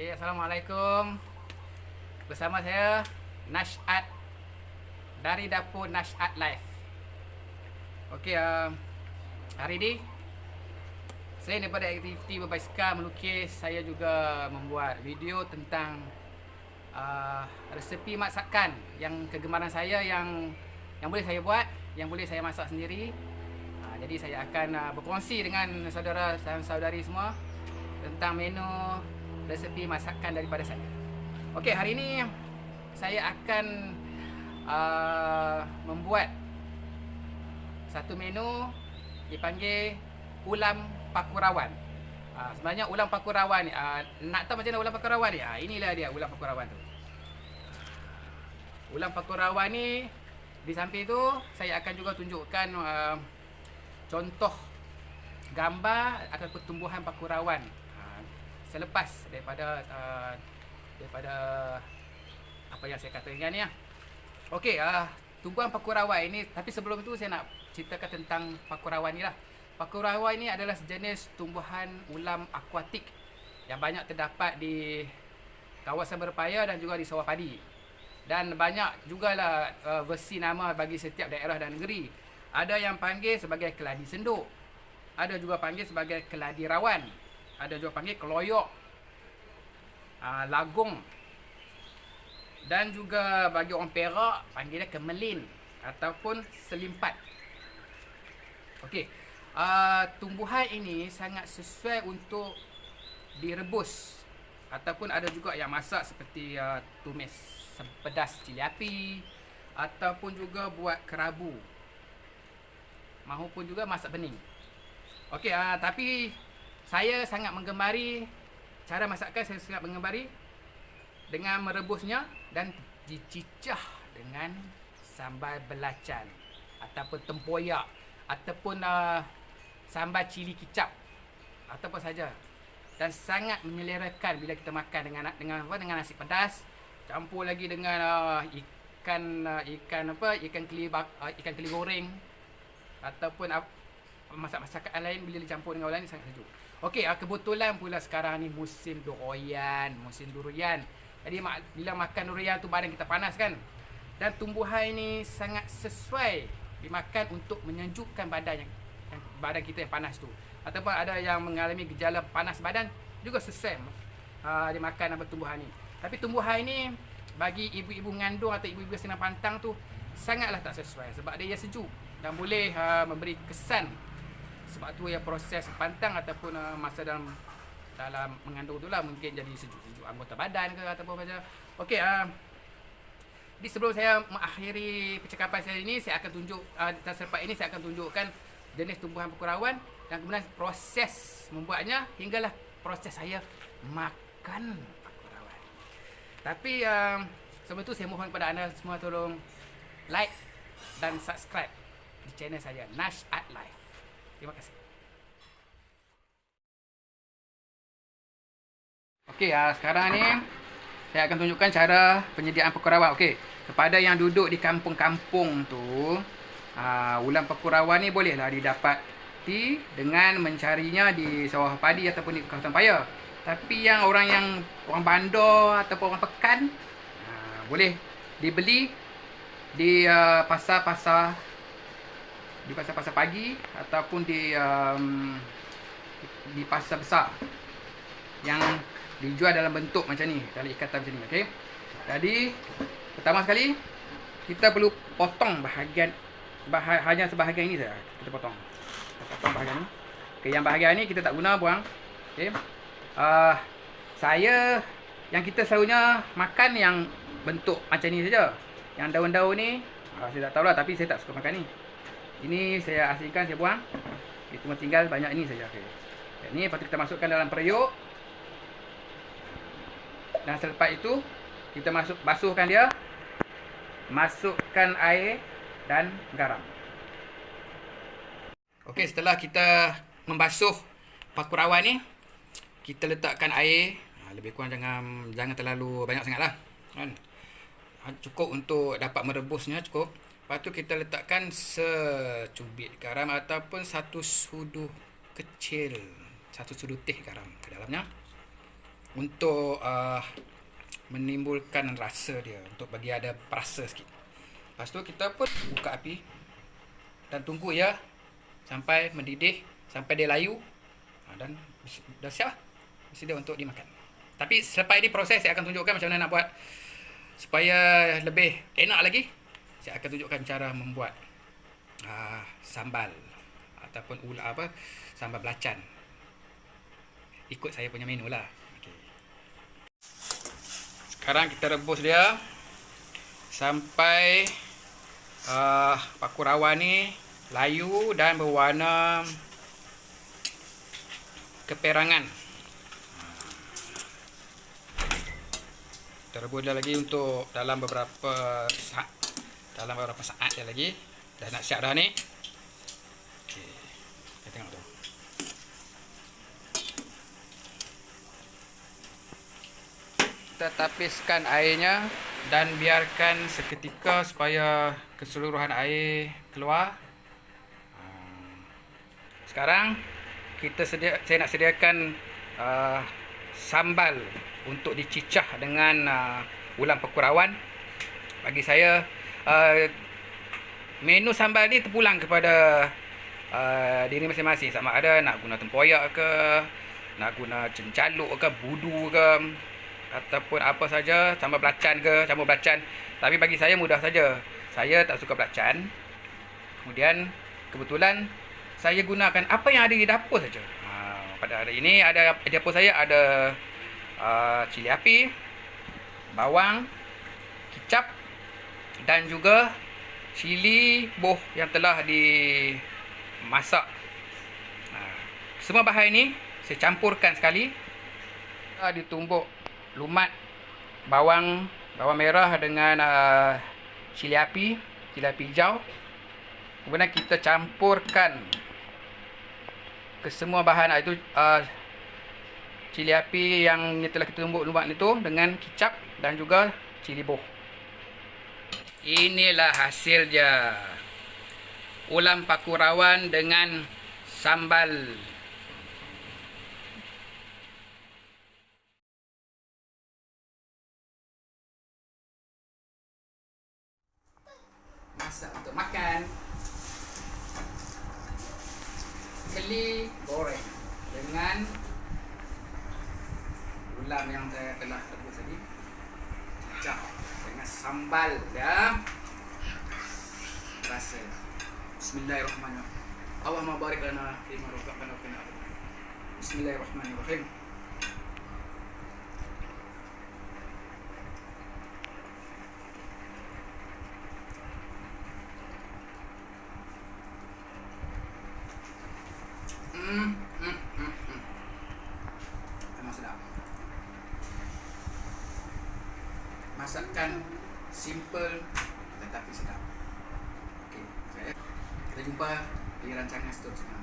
Okay, Assalamualaikum. Bersama saya Nashat dari dapur Nashat Live. Okay, hari ini selain daripada aktiviti berbasikal, melukis, saya juga membuat video tentang resepi masakan yang kegemaran saya, yang boleh saya buat, yang boleh saya masak sendiri. Jadi saya akan berkongsi dengan saudara dan saudari semua tentang menu resepi masakan daripada saya. Okey, hari ini saya akan membuat satu menu dipanggil ulam pakurawan. Sebenarnya ulam pakurawan ni, nak tahu macam mana ulam pakurawan ni? Inilah dia ulam pakurawan tu. Ulam pakurawan ni, di samping tu saya akan juga tunjukkan contoh gambar ataupun tumbuhan pakurawan selepas daripada apa yang saya katakan ni. Okey, tumbuhan pakurawan ini, tapi sebelum itu saya nak ceritakan tentang pakurawan ni lah. Pakurawan ini adalah sejenis tumbuhan ulam akuatik yang banyak terdapat di kawasan berpaya dan juga di sawah padi. Dan banyak jugalah versi nama bagi setiap daerah dan negeri. Ada yang panggil sebagai keladi senduk, ada juga panggil sebagai keladi rawan, ada juga panggil keloyok, lagung, dan juga bagi orang Perak panggilnya kemelin ataupun selimpat. Okey, tumbuhan ini sangat sesuai untuk direbus ataupun ada juga yang masak seperti tumis pedas cili api ataupun juga buat kerabu, maupun juga masak bening. Okey, tapi saya sangat menggemari cara masakan, saya sangat menggemari dengan merebusnya dan dicicah dengan sambal belacan ataupun tempoyak ataupun sambal cili kicap ataupun saja. Dan sangat menyelerakan bila kita makan dengan nasi pedas, campur lagi dengan ikan keli goreng ataupun masak-masakan lain. Bila dicampur dengan orang lain sangat sejuk. Okey, kebetulan pula sekarang ni musim durian. Jadi bila makan durian tu badan kita panas kan. Dan tumbuhan ini sangat sesuai dimakan untuk menyejukkan badan kita yang panas tu. Ataupun ada yang mengalami gejala panas badan juga sesuai dimakan tumbuhan ni. Tapi tumbuhan ini bagi ibu-ibu mengandung atau ibu-ibu senang pantang tu sangatlah tak sesuai, sebab dia sejuk dan boleh memberi kesan. Sebab tu ya proses pantang ataupun masa dalam mengandung tu lah mungkin jadi sejuk-sejuk anggota badan ke ataupun macam. Okey, di sebelum saya mengakhiri percakapan saya ini, saya akan tunjuk selepas ini saya akan tunjukkan jenis tumbuhan pakurawan dan kemudian proses membuatnya hinggalah proses saya makan pakurawan. Tapi sebelum itu saya mohon kepada anda semua tolong like dan subscribe di channel saya Nashat Live. Terima kasih. Okey, sekarang ni saya akan tunjukkan cara penyediaan pakurawan. Okey, kepada yang duduk di kampung-kampung tu, ulam pakurawan ni bolehlah didapati dengan mencarinya di sawah padi ataupun di kawasan paya. Tapi yang orang bandar ataupun orang pekan, boleh dibeli di pasar-pasar pagi ataupun di pasar besar yang dijual dalam bentuk macam ni, dalam ikatan macam ni. Okey, jadi pertama sekali kita perlu potong hanya sebahagian ini saja. Kita potong bahagian ni. Okey, yang bahagian ni kita tak guna, buang. Okey, yang kita selalunya makan yang bentuk macam ni saja. Yang daun-daun ni saya tak tahulah, tapi saya tak suka makan ni. Ini saya asingkan, saya buang. Itu tinggal banyak ini saja. Okey, ini lepas tu kita masukkan dalam periuk. Dan selepas itu kita basuhkan dia, masukkan air dan garam. Okey, setelah kita membasuh pakurawan ni, kita letakkan air, lebih kurang jangan terlalu banyak sangatlah kan. Cukup untuk dapat merebusnya, cukup. Lepas tu kita letakkan secubit garam ataupun satu sudu teh garam ke dalamnya. untuk menimbulkan rasa dia, untuk bagi ada perasa sikit. Lepas tu kita pun buka api dan tunggu ya sampai mendidih, sampai dia layu. Dan dah siap lah, bersedia untuk dimakan. Tapi selepas ini proses saya akan tunjukkan macam mana nak buat supaya lebih enak lagi. Saya akan tunjukkan cara membuat sambal ataupun sambal belacan. Ikut saya punya menu lah. Okay. Sekarang kita rebus dia sampai paku rawa ni layu dan berwarna keperangan. Kita rebus dia lagi untuk dalam beberapa saat dia lagi. Dah nak siap dah ni. Okey. Kita tengok tu. Kita tapiskan airnya dan biarkan seketika supaya keseluruhan air keluar. Sekarang saya nak sediakan sambal untuk dicicah dengan ulam pekurawan. Bagi saya menu sambal ni terpulang kepada diri masing-masing, sama ada nak guna tempoyak ke, nak guna cencaluk ke, budu ke, ataupun apa saja, sambal belacan ke, campur belacan. Tapi bagi saya mudah saja. Saya tak suka belacan. Kemudian kebetulan saya gunakan apa yang ada di dapur saja. Pada hari ini ada di dapur saya ada cili api, bawang, kicap dan juga cili boh yang telah dimasak. Semua bahan ini saya campurkan sekali. Ditumbuk lumat bawang merah dengan cili api hijau. Kemudian kita campurkan ke semua bahan itu cili api yang telah kita tumbuk lumat itu dengan kicap dan juga cili boh. Inilah hasil dia. Ulam paku rawan dengan sambal. Masak untuk makan. Keli goreng dengan ulam yang saya telah rebus tadi. Cicak dengan sambal ya. Rasa. Bismillahirrahmanirrahim. Allahumma barik lana fi ma razaqtana wa qina adzabannar. Bismillahirrahmanirrahim. Memang sedap. Masakan simple tetapi sedap. Okey, kita jumpa di rancangan seterusnya.